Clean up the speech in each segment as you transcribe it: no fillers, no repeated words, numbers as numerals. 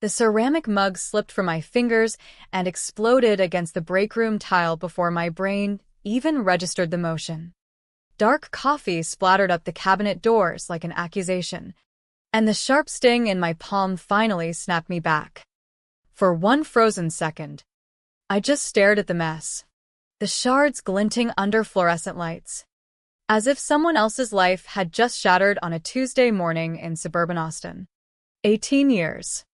The ceramic mug slipped from my fingers and exploded against the break room tile before my brain even registered the motion. Dark coffee splattered up the cabinet doors like an accusation, and the sharp sting in my palm finally snapped me back. For one frozen second, I just stared at the mess, the shards glinting under fluorescent lights, as if someone else's life had just shattered on a Tuesday morning in suburban Austin. 18 years.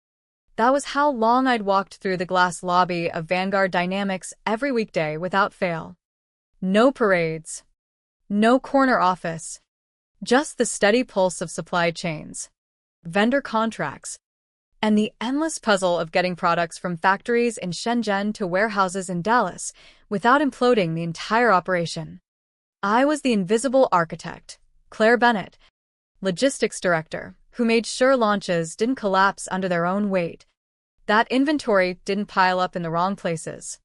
That was how long I'd walked through the glass lobby of Vanguard Dynamics every weekday without fail. No parades. No corner office. Just the steady pulse of supply chains, vendor contracts, and the endless puzzle of getting products from factories in Shenzhen to warehouses in Dallas without imploding the entire operation. I was the invisible architect, Claire Bennett, logistics director, who made sure launches didn't collapse under their own weight, that inventory didn't pile up in the wrong places,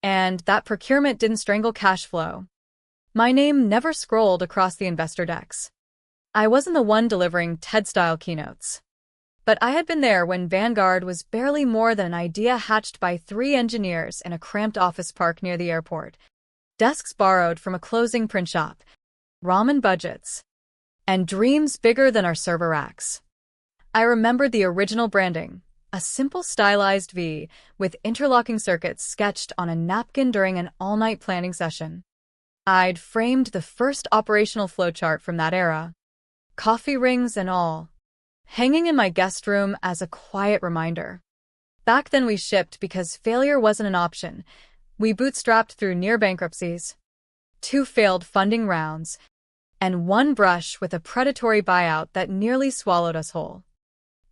and that procurement didn't strangle cash flow. My name never scrolled across the investor decks. I wasn't the one delivering TED-style keynotes. But I had been there when Vanguard was barely more than an idea hatched by 3 engineers in a cramped office park near the airport, desks borrowed from a closing print shop, ramen budgets, and dreams bigger than our server racks. I remembered the original branding, a simple stylized V with interlocking circuits sketched on a napkin during an all-night planning session. I'd framed the first operational flowchart from that era, coffee rings and all, hanging in my guest room as a quiet reminder. Back then we shipped because failure wasn't an option. We bootstrapped through near bankruptcies, 2 failed funding rounds, and 1 brush with a predatory buyout that nearly swallowed us whole.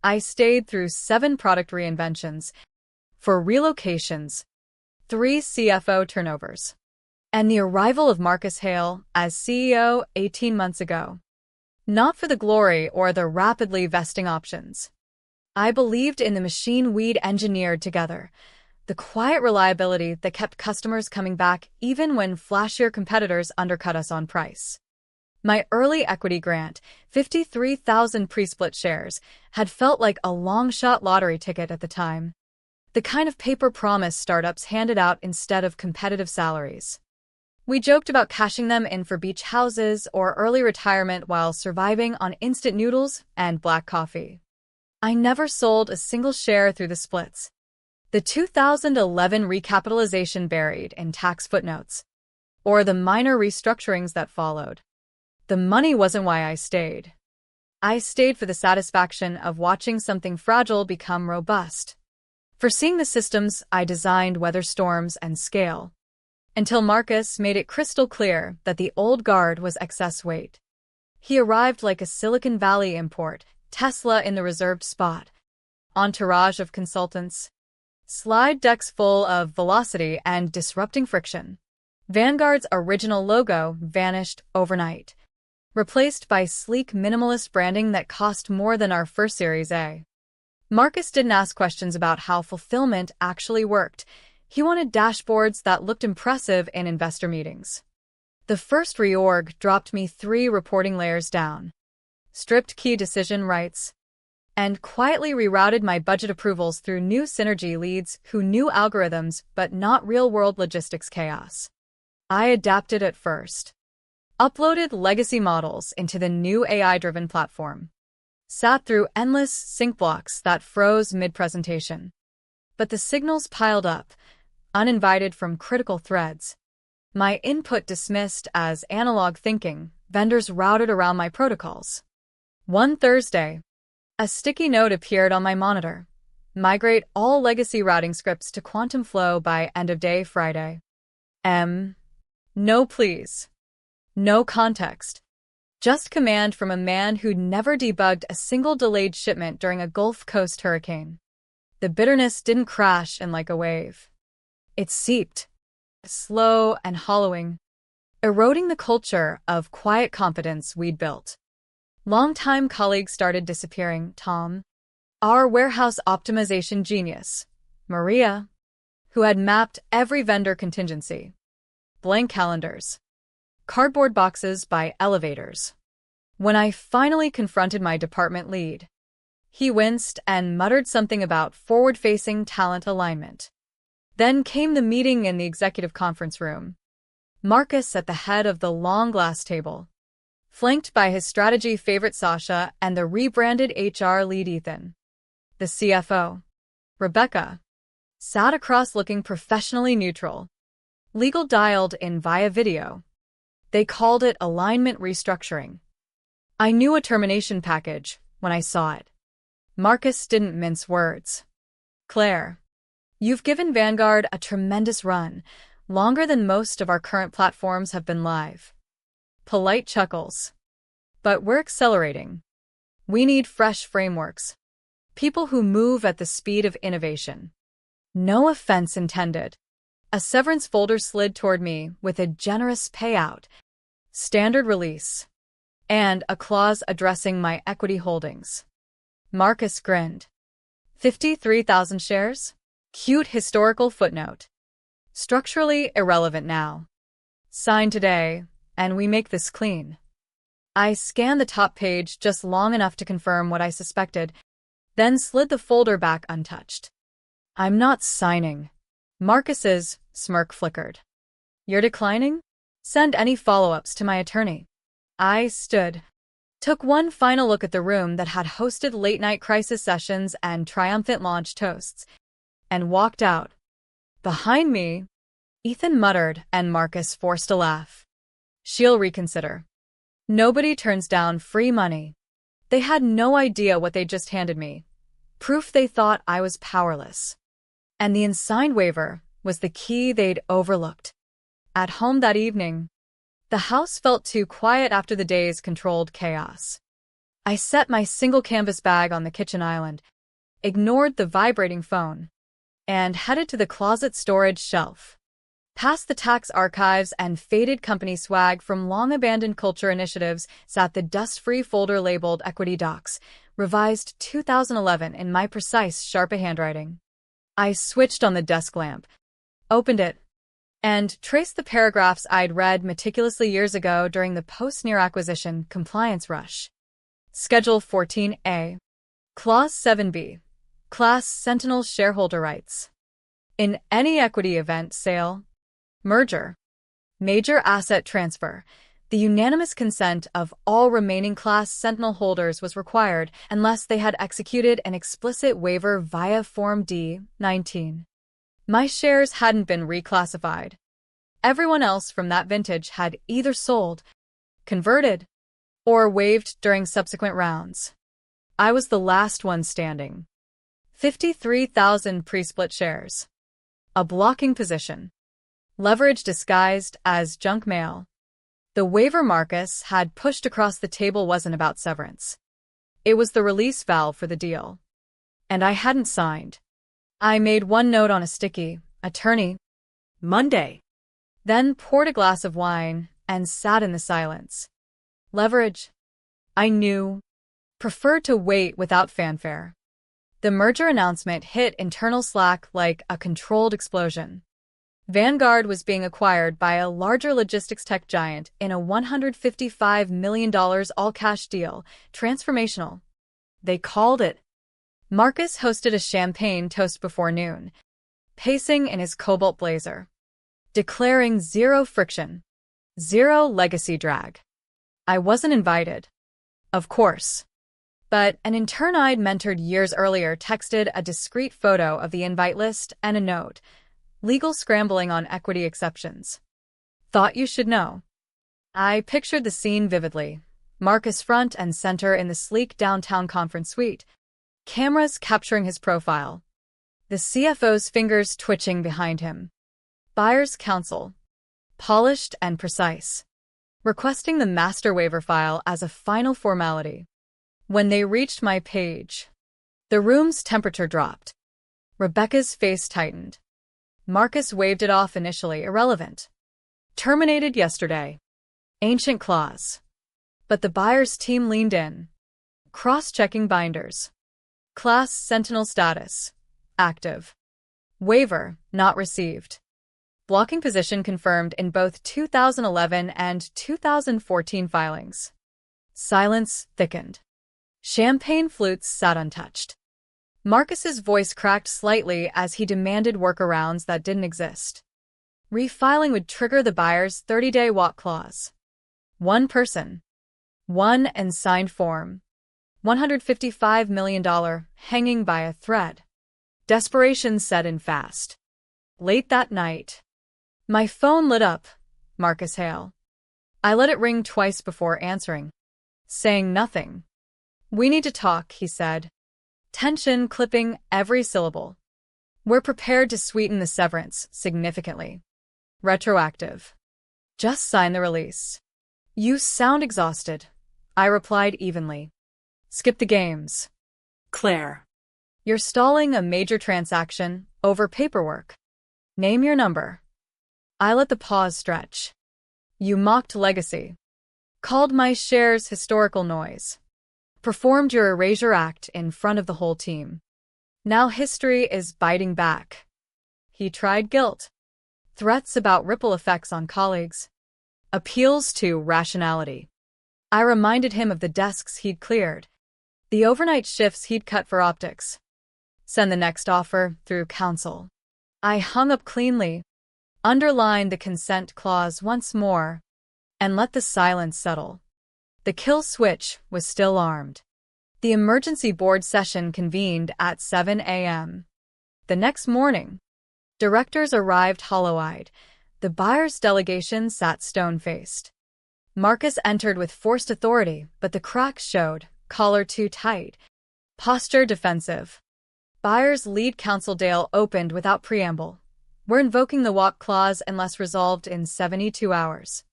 I stayed through 7 product reinventions, 4 relocations, 3 CFO turnovers, and the arrival of Marcus Hale as CEO 18 months ago. Not for the glory or the rapidly vesting options. I believed in the machine we'd engineered together, the quiet reliability that kept customers coming back even when flashier competitors undercut us on price. My early equity grant, 53,000 pre-split shares, had felt like a long-shot lottery ticket at the time. The kind of paper promise startups handed out instead of competitive salaries. We joked about cashing them in for beach houses or early retirement while surviving on instant noodles and black coffee. I never sold a single share through the splits, the 2011 recapitalization buried in tax footnotes, or the minor restructurings that followed. The money wasn't why I stayed. I stayed for the satisfaction of watching something fragile become robust, for seeing the systems I designed weather storms and scale, until Marcus made it crystal clear that the old guard was excess weight. He arrived like a Silicon Valley import, Tesla in the reserved spot, entourage of consultants, slide decks full of velocity and disrupting friction. Vanguard's original logo vanished overnight, replaced by sleek minimalist branding that cost more than our first Series A. Marcus didn't ask questions about how fulfillment actually worked. He wanted dashboards that looked impressive in investor meetings. The first reorg dropped me 3 reporting layers down, stripped key decision rights, and quietly rerouted my budget approvals through new synergy leads who knew algorithms but not real-world logistics chaos. I adapted at first, uploaded legacy models into the new AI-driven platform, sat through endless sync blocks that froze mid-presentation. But the signals piled up, uninvited from critical threads. My input dismissed as analog thinking, vendors routed around my protocols. One Thursday, a sticky note appeared on my monitor. Migrate all legacy routing scripts to Quantum Flow by end of day Friday. No please. No context. Just command from a man who'd never debugged a single delayed shipment during a Gulf Coast hurricane. The bitterness didn't crash in like a wave. It seeped, slow and hollowing, eroding the culture of quiet confidence we'd built. Longtime colleagues started disappearing. Tom, our warehouse optimization genius, Maria, who had mapped every vendor contingency, blank calendars, cardboard boxes by elevators. When I finally confronted my department lead, He winced and muttered something about forward-facing talent alignment. Then came the meeting in the executive conference room. Marcus at the head of the long glass table, flanked by his strategy favorite Sasha and the rebranded HR lead Ethan. The CFO, Rebecca, sat across looking professionally neutral. Legal dialed in via video. They called it alignment restructuring. I knew a termination package when I saw it. Marcus didn't mince words. Claire, you've given Vanguard a tremendous run, longer than most of our current platforms have been live. Polite chuckles. But we're accelerating. We need fresh frameworks. People who move at the speed of innovation. No offense intended. A severance folder slid toward me with a generous payout, standard release, and a clause addressing my equity holdings. Marcus grinned. 53,000 shares? Cute historical footnote. Structurally irrelevant now. Signed today, and we make this clean. I scanned the top page just long enough to confirm what I suspected, then slid the folder back untouched. I'm not signing. Marcus's smirk flickered. You're declining? Send any follow-ups to my attorney. I stood, took one final look at the room that had hosted late-night crisis sessions and triumphant launch toasts, and walked out. Behind me, Ethan muttered and Marcus forced a laugh. She'll reconsider. Nobody turns down free money. They had no idea what they just handed me. Proof they thought I was powerless. And the unsigned waiver was the key they'd overlooked. At home that evening, the house felt too quiet after the day's controlled chaos. I set my single canvas bag on the kitchen island, ignored the vibrating phone, and headed to the closet storage shelf. Past the tax archives and faded company swag from long-abandoned culture initiatives sat the dust-free folder labeled Equity Docs, revised 2011 in my precise Sharpie handwriting. I switched on the desk lamp, opened it, and traced the paragraphs I'd read meticulously years ago during the post-near acquisition compliance rush. Schedule 14A. Clause 7B. Class Sentinel shareholder rights. In any equity event, sale, merger, major asset transfer, the unanimous consent of all remaining Class Sentinel holders was required unless they had executed an explicit waiver via Form D-19. My shares hadn't been reclassified. Everyone else from that vintage had either sold, converted, or waived during subsequent rounds. I was the last one standing. 53,000 pre-split shares. A blocking position. Leverage disguised as junk mail. The waiver Marcus had pushed across the table wasn't about severance. It was the release valve for the deal. And I hadn't signed. I made one note on a sticky, attorney, Monday. Then poured a glass of wine and sat in the silence. Leverage. I knew. Preferred to wait without fanfare. The merger announcement hit internal Slack like a controlled explosion. Vanguard was being acquired by a larger logistics tech giant in a $155 million all-cash deal, transformational. They called it. Marcus hosted a champagne toast before noon, pacing in his cobalt blazer, declaring zero friction, zero legacy drag. I wasn't invited. Of course. But an intern I'd mentored years earlier texted a discreet photo of the invite list and a note, legal scrambling on equity exceptions. Thought you should know. I pictured the scene vividly. Marcus front and center in the sleek downtown conference suite, cameras capturing his profile. The CFO's fingers twitching behind him. Buyer's counsel. Polished and precise. Requesting the master waiver file as a final formality. When they reached my page, the room's temperature dropped. Rebecca's face tightened. Marcus waved it off initially irrelevant. Terminated yesterday. Ancient clause. But the buyer's team leaned in. Cross-checking binders. Class Sentinel status. Active. Waiver, not received. Blocking position confirmed in both 2011 and 2014 filings. Silence thickened. Champagne flutes sat untouched. Marcus's voice cracked slightly as he demanded workarounds that didn't exist. Refiling would trigger the buyer's 30-day walk clause. One person. One and signed form. $155 million hanging by a thread. Desperation set in fast. Late that night. My phone lit up. Marcus Hale. I let it ring twice before answering. Saying nothing. We need to talk, he said. Tension clipping every syllable. We're prepared to sweeten the severance significantly. Retroactive. Just sign the release. You sound exhausted. I replied evenly. Skip the games. Claire. You're stalling a major transaction over paperwork. Name your number. I let the pause stretch. You mocked legacy. Called my shares historical noise. Performed your erasure act in front of the whole team. Now history is biting back. He tried guilt. Threats about ripple effects on colleagues. Appeals to rationality. I reminded him of the desks he'd cleared. The overnight shifts he'd cut for optics. Send the next offer through counsel. I hung up cleanly, underlined the consent clause once more, and let the silence settle. The kill switch was still armed. The emergency board session convened at 7 a.m. The next morning, directors arrived hollow-eyed. The buyer's delegation sat stone-faced. Marcus entered with forced authority, but the cracks showed, collar too tight, posture defensive. Buyer's lead counsel Dale opened without preamble. We're invoking the walk clause unless resolved in 72 hours.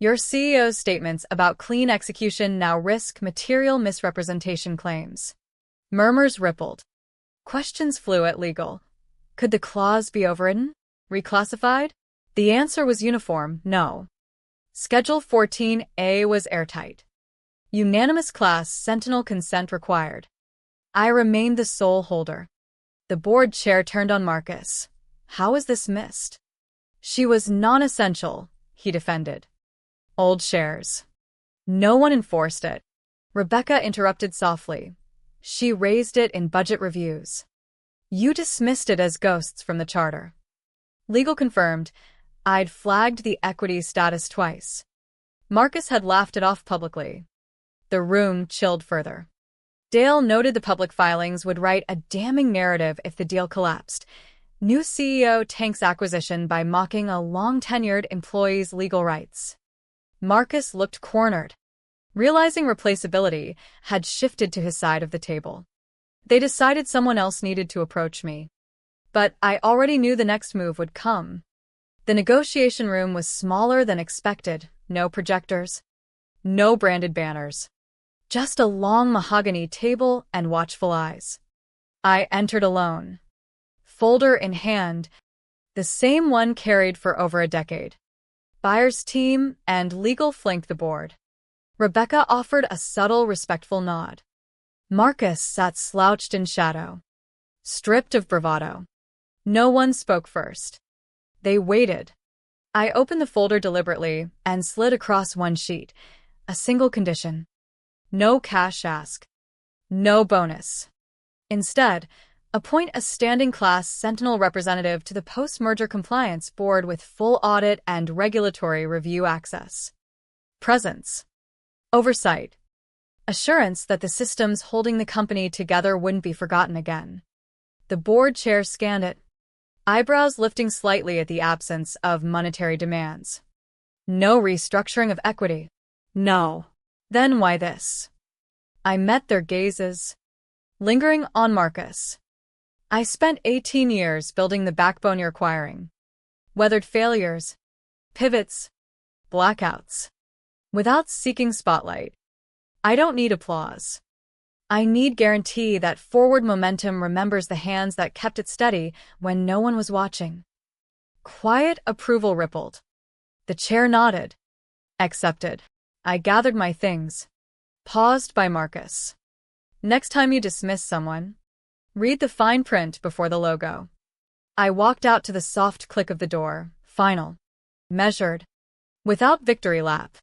Your CEO's statements about clean execution now risk material misrepresentation claims. Murmurs rippled. Questions flew at legal. Could the clause be overridden? Reclassified? The answer was uniform, no. Schedule 14A was airtight. Unanimous class sentinel consent required. I remained the sole holder. The board chair turned on Marcus. How was this missed? She was non-essential, he defended. Old shares. No one enforced it. Rebecca interrupted softly. She raised it in budget reviews. You dismissed it as ghosts from the charter. Legal confirmed. I'd flagged the equity status twice. Marcus had laughed it off publicly. The room chilled further. Dale noted the public filings would write a damning narrative if the deal collapsed. New CEO tanks acquisition by mocking a long-tenured employee's legal rights. Marcus looked cornered. Realizing replaceability had shifted to his side of the table. They decided someone else needed to approach me. But I already knew the next move would come. The negotiation room was smaller than expected. No projectors. No branded banners. Just a long mahogany table and watchful eyes. I entered alone. Folder in hand, the same one carried for over a decade. Buyer's team and legal flanked the board. Rebecca offered a subtle, respectful nod. Marcus sat slouched in shadow, stripped of bravado. No one spoke first. They waited. I opened the folder deliberately and slid across one sheet. A single condition. No cash ask. No bonus. Instead, appoint a standing class sentinel representative to the post-merger compliance board with full audit and regulatory review access. Presence. Oversight. Assurance that the systems holding the company together wouldn't be forgotten again. The board chair scanned it, eyebrows lifting slightly at the absence of monetary demands. No restructuring of equity. No. Then why this? I met their gazes, lingering on Marcus. I spent 18 years building the backbone you're acquiring. Weathered failures, pivots, blackouts. Without seeking spotlight. I don't need applause. I need guarantee that forward momentum remembers the hands that kept it steady when no one was watching. Quiet approval rippled. The chair nodded. Accepted. I gathered my things. Paused by Marcus. Next time you dismiss someone, read the fine print before the logo. I walked out to the soft click of the door, final. Measured. Without victory lap.